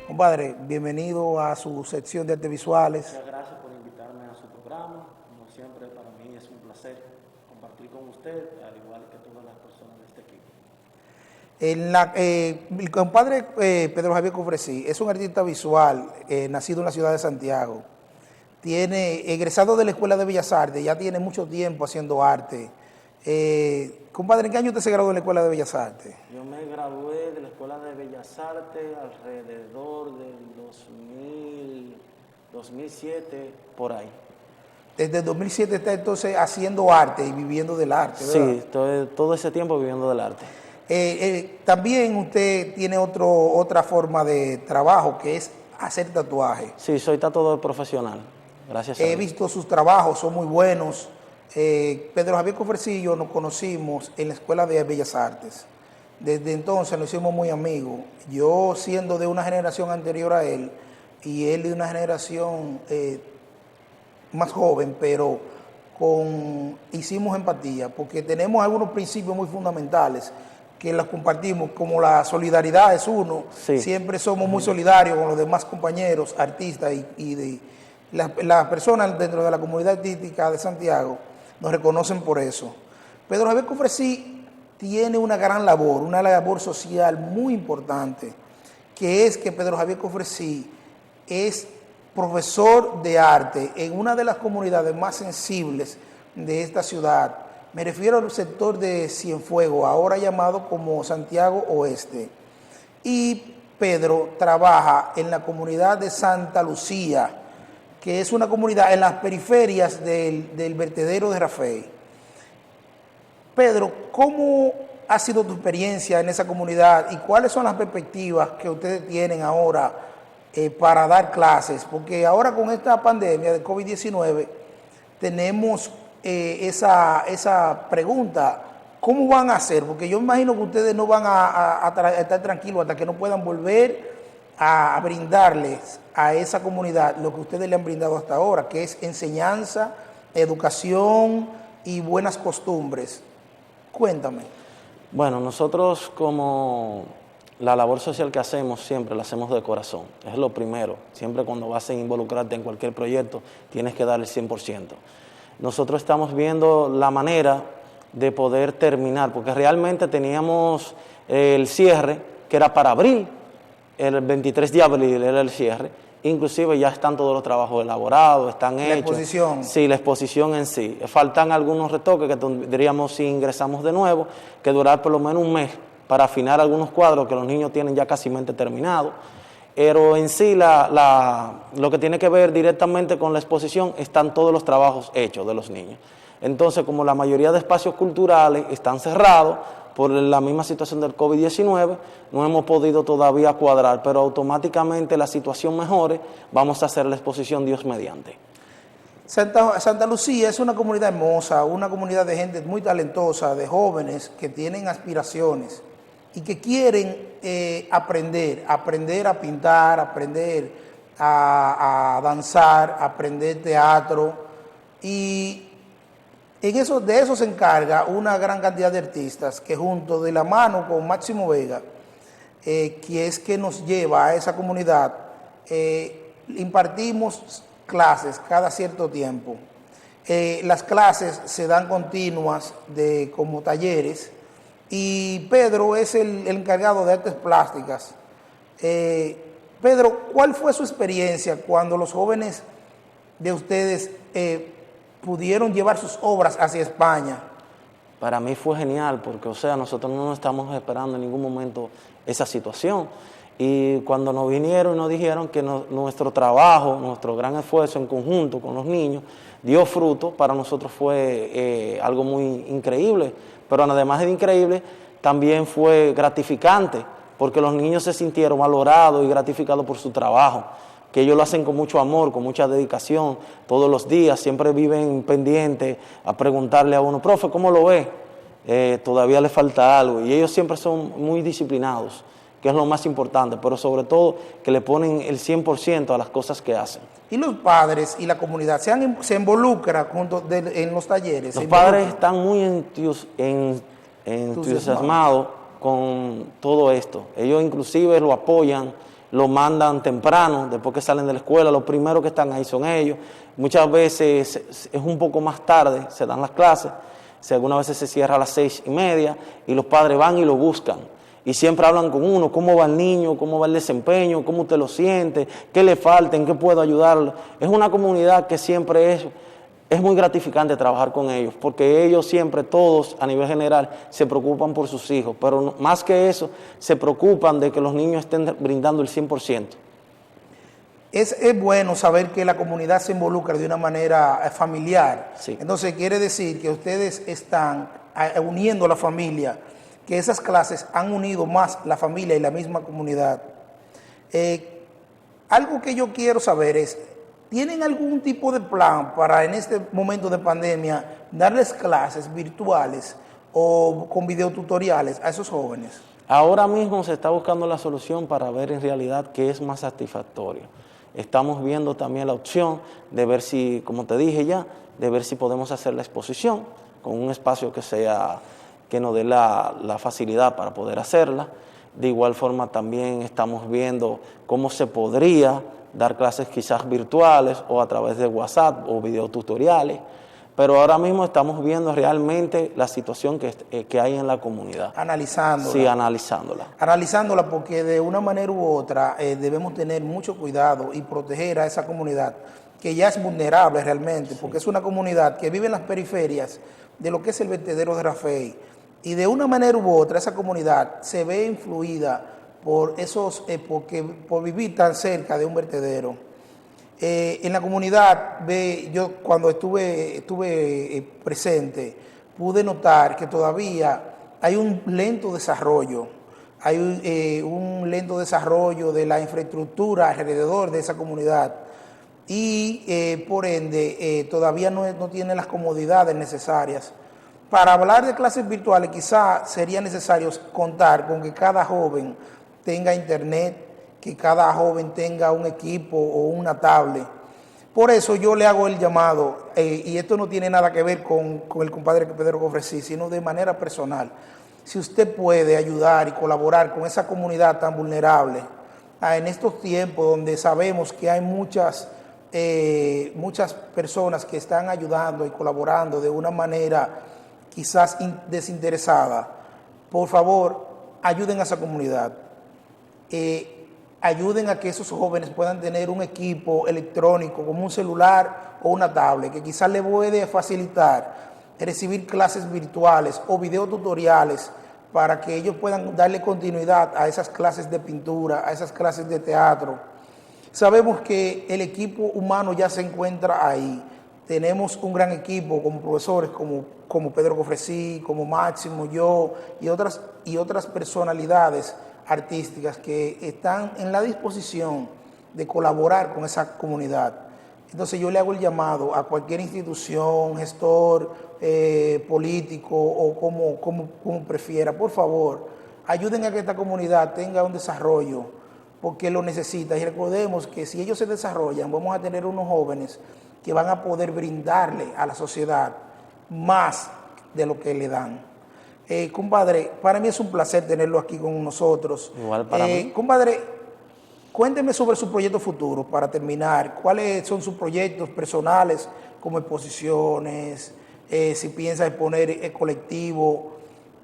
Compadre, bienvenido a su sección de artes visuales. Muchas gracias por invitarme a su programa. Como siempre, para mí es un placer compartir con usted, al igual que todas las personas de este equipo. Mi compadre Pedro Javier Cofresí es un artista visual nacido en la ciudad de Santiago. Egresado de la Escuela de Bellas Artes, ya tiene mucho tiempo haciendo arte. Compadre, ¿en qué año usted se graduó de la Escuela de Bellas Artes? Yo me gradué de la Escuela de Bellas Artes alrededor del 2007, por ahí. Desde el 2007 está entonces haciendo arte y viviendo del arte, ¿verdad? Sí, todo ese tiempo viviendo del arte. También usted tiene otra forma de trabajo, que es hacer tatuajes. Sí, soy tatuador profesional, gracias a Dios. He visto sus trabajos, son muy buenos. Pedro Javier Cofresí y yo nos conocimos en la Escuela de Bellas Artes. Desde entonces nos hicimos muy amigos. Yo siendo de una generación anterior a él y él de una generación más joven, pero hicimos empatía porque tenemos algunos principios muy fundamentales que los compartimos, como la solidaridad es uno. Sí. Siempre somos muy solidarios con los demás compañeros, artistas y de las personas dentro de la comunidad artística de Santiago. Nos reconocen por eso. Pedro Javier Cofresí tiene una gran labor, una labor social muy importante, que es que Pedro Javier Cofresí es profesor de arte en una de las comunidades más sensibles de esta ciudad. Me refiero al sector de Cienfuegos, ahora llamado como Santiago Oeste. Y Pedro trabaja en la comunidad de Santa Lucía, que es una comunidad en las periferias del vertedero de Rafael. Pedro, ¿cómo ha sido tu experiencia en esa comunidad y cuáles son las perspectivas que ustedes tienen ahora para dar clases? Porque ahora con esta pandemia de COVID-19 tenemos esa pregunta, ¿cómo van a hacer? Porque yo imagino que ustedes no van a estar tranquilos hasta que no puedan volver a brindarles a esa comunidad lo que ustedes le han brindado hasta ahora, que es enseñanza, educación y buenas costumbres. Cuéntame. Bueno, nosotros como la labor social que hacemos siempre la hacemos de corazón, es lo primero. Siempre cuando vas a involucrarte en cualquier proyecto tienes que dar el 100%. Nosotros estamos viendo la manera de poder terminar, porque realmente teníamos el cierre que era para abril, el 23 de abril era el cierre, inclusive ya están todos los trabajos elaborados, están hechos. ¿La exposición? Sí, la exposición en sí. Faltan algunos retoques que tendríamos, si ingresamos de nuevo, que durar por lo menos un mes para afinar algunos cuadros que los niños tienen ya casi terminados. Pero en sí, lo que tiene que ver directamente con la exposición, están todos los trabajos hechos de los niños. Entonces, como la mayoría de espacios culturales están cerrados por la misma situación del COVID-19, no hemos podido todavía cuadrar, pero automáticamente la situación mejore, vamos a hacer la exposición Dios mediante. Santa Lucía es una comunidad hermosa, una comunidad de gente muy talentosa, de jóvenes que tienen aspiraciones y que quieren aprender a pintar, aprender a danzar, aprender teatro, y de eso se encarga una gran cantidad de artistas que junto de la mano con Máximo Vega, que es que nos lleva a esa comunidad, impartimos clases cada cierto tiempo. Las clases se dan continuas como talleres, y Pedro es el encargado de artes plásticas. Pedro, ¿cuál fue su experiencia cuando los jóvenes de ustedes pudieron llevar sus obras hacia España? Para mí fue genial, porque nosotros no nos estamos esperando en ningún momento esa situación. Y cuando nos vinieron y nos dijeron que nuestro trabajo, nuestro gran esfuerzo en conjunto con los niños dio fruto, para nosotros fue algo muy increíble. Pero además de increíble, también fue gratificante, porque los niños se sintieron valorados y gratificados por su trabajo, que ellos lo hacen con mucho amor, con mucha dedicación, todos los días, siempre viven pendientes a preguntarle a uno, profe, ¿cómo lo ve? Todavía le falta algo, y ellos siempre son muy disciplinados, que es lo más importante, pero sobre todo que le ponen el 100% a las cosas que hacen. ¿Y los padres y la comunidad se involucran en los talleres? Los padres están muy entusiasmados con todo esto. Ellos inclusive lo apoyan, lo mandan temprano, después que salen de la escuela, los primeros que están ahí son ellos. Muchas veces es un poco más tarde, se dan las clases, algunas veces se cierra a las 6:30 y los padres van y lo buscan. Y siempre hablan con uno, cómo va el niño, cómo va el desempeño, cómo usted lo siente, qué le falta, en qué puedo ayudarlo. Es una comunidad que siempre es muy gratificante trabajar con ellos, porque ellos siempre, todos a nivel general, se preocupan por sus hijos, pero más que eso, se preocupan de que los niños estén brindando el 100%. Es bueno saber que la comunidad se involucra de una manera familiar. Sí. Entonces quiere decir que ustedes están uniendo a la familia, que esas clases han unido más la familia y la misma comunidad. Algo que yo quiero saber es, ¿tienen algún tipo de plan para en este momento de pandemia darles clases virtuales o con videotutoriales a esos jóvenes? Ahora mismo se está buscando la solución para ver en realidad qué es más satisfactorio. Estamos viendo también la opción de ver si, como te dije ya, de ver si podemos hacer la exposición con un espacio que nos dé la facilidad para poder hacerla. De igual forma también estamos viendo cómo se podría dar clases quizás virtuales o a través de WhatsApp o videotutoriales, pero ahora mismo estamos viendo realmente la situación que hay en la comunidad. Analizándola. Sí, analizándola. Analizándola, porque de una manera u otra debemos tener mucho cuidado y proteger a esa comunidad que ya es vulnerable realmente, porque es una comunidad que vive en las periferias de lo que es el vertedero de Rafey. Y de una manera u otra esa comunidad se ve influida por por vivir tan cerca de un vertedero. En la comunidad, yo cuando estuve presente, pude notar que todavía hay un lento desarrollo, un lento desarrollo de la infraestructura alrededor de esa comunidad y por ende todavía no tiene las comodidades necesarias. Para hablar de clases virtuales quizá sería necesario contar con que cada joven tenga internet, que cada joven tenga un equipo o una tablet. Por eso yo le hago el llamado, y esto no tiene nada que ver con el compadre Pedro Cofresí, sino de manera personal. Si usted puede ayudar y colaborar con esa comunidad tan vulnerable, en estos tiempos donde sabemos que hay muchas personas que están ayudando y colaborando de una manera quizás desinteresada, por favor, ayuden a esa comunidad. Ayuden a que esos jóvenes puedan tener un equipo electrónico como un celular o una tablet que quizás les puede facilitar recibir clases virtuales o videotutoriales para que ellos puedan darle continuidad a esas clases de pintura, a esas clases de teatro. Sabemos que el equipo humano ya se encuentra ahí. Tenemos un gran equipo como profesores como Pedro Cofresí, como Máximo, yo y otras personalidades artísticas que están en la disposición de colaborar con esa comunidad. Entonces yo le hago el llamado a cualquier institución, gestor, político o como prefiera, por favor, ayuden a que esta comunidad tenga un desarrollo porque lo necesita. Y recordemos que si ellos se desarrollan, vamos a tener unos jóvenes que van a poder brindarle a la sociedad más de lo que le dan. Compadre, para mí es un placer tenerlo aquí con nosotros. Igual para mí. Compadre, cuénteme sobre su proyecto futuro para terminar. ¿Cuáles son sus proyectos personales como exposiciones? Si piensa exponer colectivo.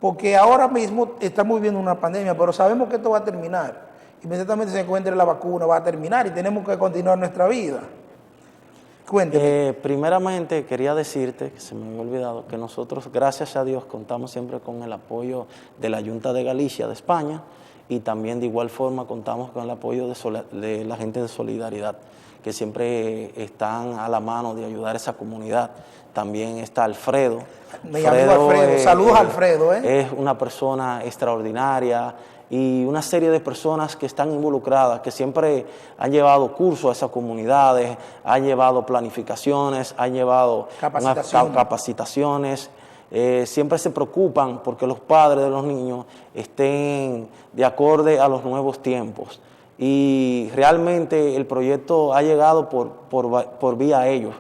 Porque ahora mismo estamos viviendo una pandemia, pero sabemos que esto va a terminar. Inmediatamente se encuentre la vacuna, va a terminar y tenemos que continuar nuestra vida. Cuénteme. Primeramente quería decirte, que se me había olvidado, que nosotros, gracias a Dios, contamos siempre con el apoyo de la Junta de Galicia de España y también de igual forma contamos con el apoyo de la gente de Solidaridad, que siempre están a la mano de ayudar a esa comunidad. También está Alfredo. Mi amigo Alfredo, saludos a Alfredo. Es una persona extraordinaria y una serie de personas que están involucradas, que siempre han llevado cursos a esas comunidades, han llevado planificaciones, han llevado capacitaciones. Siempre se preocupan porque los padres de los niños estén de acorde a los nuevos tiempos. Y realmente el proyecto ha llegado por vía ellos,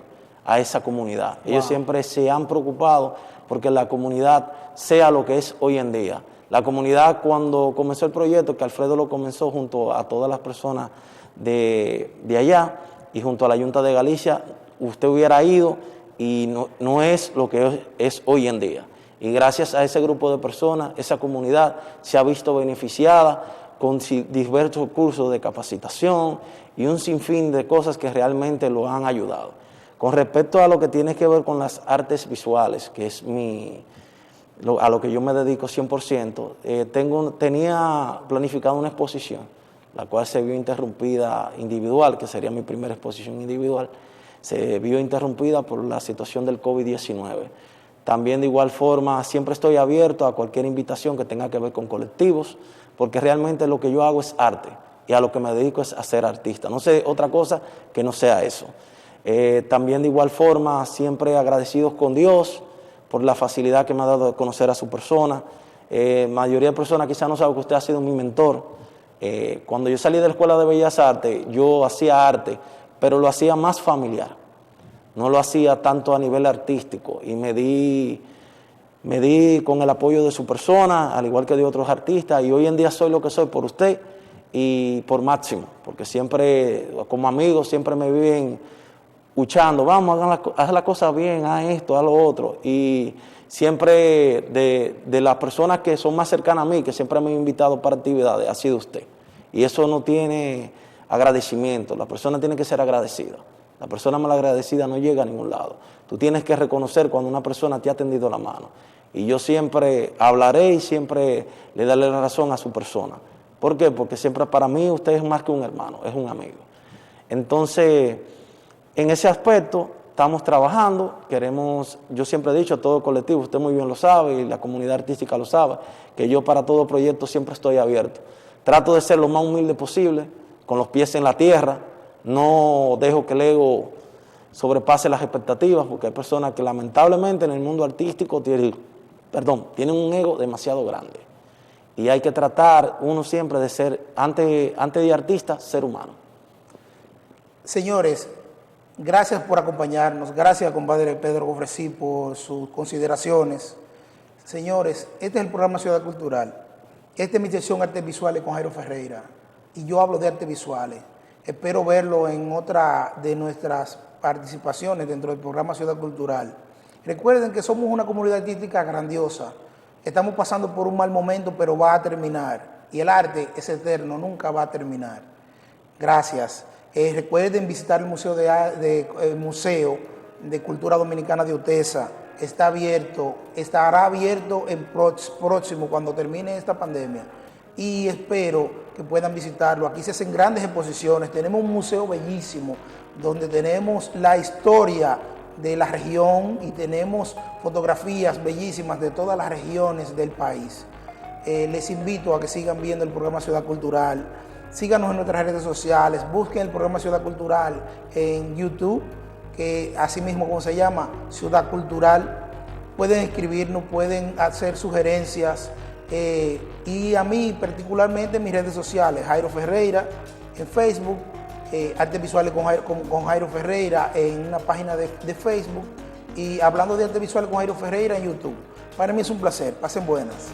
a esa comunidad. Wow. Ellos siempre se han preocupado porque la comunidad sea lo que es hoy en día. La comunidad, cuando comenzó el proyecto, que Alfredo lo comenzó junto a todas las personas de allá y junto a la Junta de Galicia, usted hubiera ido y no es lo que es hoy en día. Y gracias a ese grupo de personas, esa comunidad se ha visto beneficiada con diversos cursos de capacitación y un sinfín de cosas que realmente lo han ayudado. Con respecto a lo que tiene que ver con las artes visuales, que es a lo que yo me dedico 100%, tenía planificado una exposición, la cual se vio interrumpida individual, que sería mi primera exposición individual, se vio interrumpida por la situación del COVID-19. También de igual forma siempre estoy abierto a cualquier invitación que tenga que ver con colectivos, porque realmente lo que yo hago es arte y a lo que me dedico es a ser artista. No sé otra cosa que no sea eso. También de igual forma siempre agradecidos con Dios por la facilidad que me ha dado de conocer a su persona. Mayoría de personas quizás no saben que usted ha sido mi mentor. Cuando yo salí de la Escuela de Bellas Artes, yo hacía arte, pero lo hacía más familiar. No lo hacía tanto a nivel artístico y me di con el apoyo de su persona, al igual que de otros artistas, y hoy en día soy lo que soy por usted y por Máximo, porque siempre, como amigos, siempre me viven escuchando, vamos, haz la cosa bien, haz esto, haz lo otro, y siempre de las personas que son más cercanas a mí, que siempre me han invitado para actividades, ha sido usted, y eso no tiene agradecimiento, la persona tiene que ser agradecida. La persona malagradecida no llega a ningún lado. Tú tienes que reconocer cuando una persona te ha tendido la mano. Y yo siempre hablaré y siempre le daré la razón a su persona. ¿Por qué? Porque siempre para mí usted es más que un hermano, es un amigo. Entonces, en ese aspecto, estamos trabajando, yo siempre he dicho, todo colectivo, usted muy bien lo sabe y la comunidad artística lo sabe, que yo para todo proyecto siempre estoy abierto. Trato de ser lo más humilde posible, con los pies en la tierra, no dejo que el ego sobrepase las expectativas, porque hay personas que lamentablemente en el mundo artístico tienen un ego demasiado grande. Y hay que tratar uno siempre de ser, antes de artista, ser humano. Señores, gracias por acompañarnos, gracias compadre Pedro Cofresí por sus consideraciones. Señores, este es el programa Ciudad Cultural, esta es mi sección Artes Visuales con Jairo Ferreira, y yo hablo de artes visuales. Espero verlo en otra de nuestras participaciones dentro del programa Ciudad Cultural. Recuerden que somos una comunidad artística grandiosa, estamos pasando por un mal momento, pero va a terminar, y el arte es eterno, nunca va a terminar. Gracias. Recuerden visitar el Museo de Cultura Dominicana de Utesa. Está abierto, estará abierto en próximo cuando termine esta pandemia. Y espero que puedan visitarlo. Aquí se hacen grandes exposiciones. Tenemos un museo bellísimo donde tenemos la historia de la región y tenemos fotografías bellísimas de todas las regiones del país. Les invito a que sigan viendo el programa Ciudad Cultural. Síganos en nuestras redes sociales, busquen el programa Ciudad Cultural en YouTube, que así mismo como se llama, Ciudad Cultural. Pueden escribirnos, pueden hacer sugerencias, y a mí particularmente en mis redes sociales, Jairo Ferreira en Facebook, Artes Visuales con Jairo Ferreira en una página de Facebook, y hablando de Artes Visuales con Jairo Ferreira en YouTube. Para mí es un placer, pasen buenas.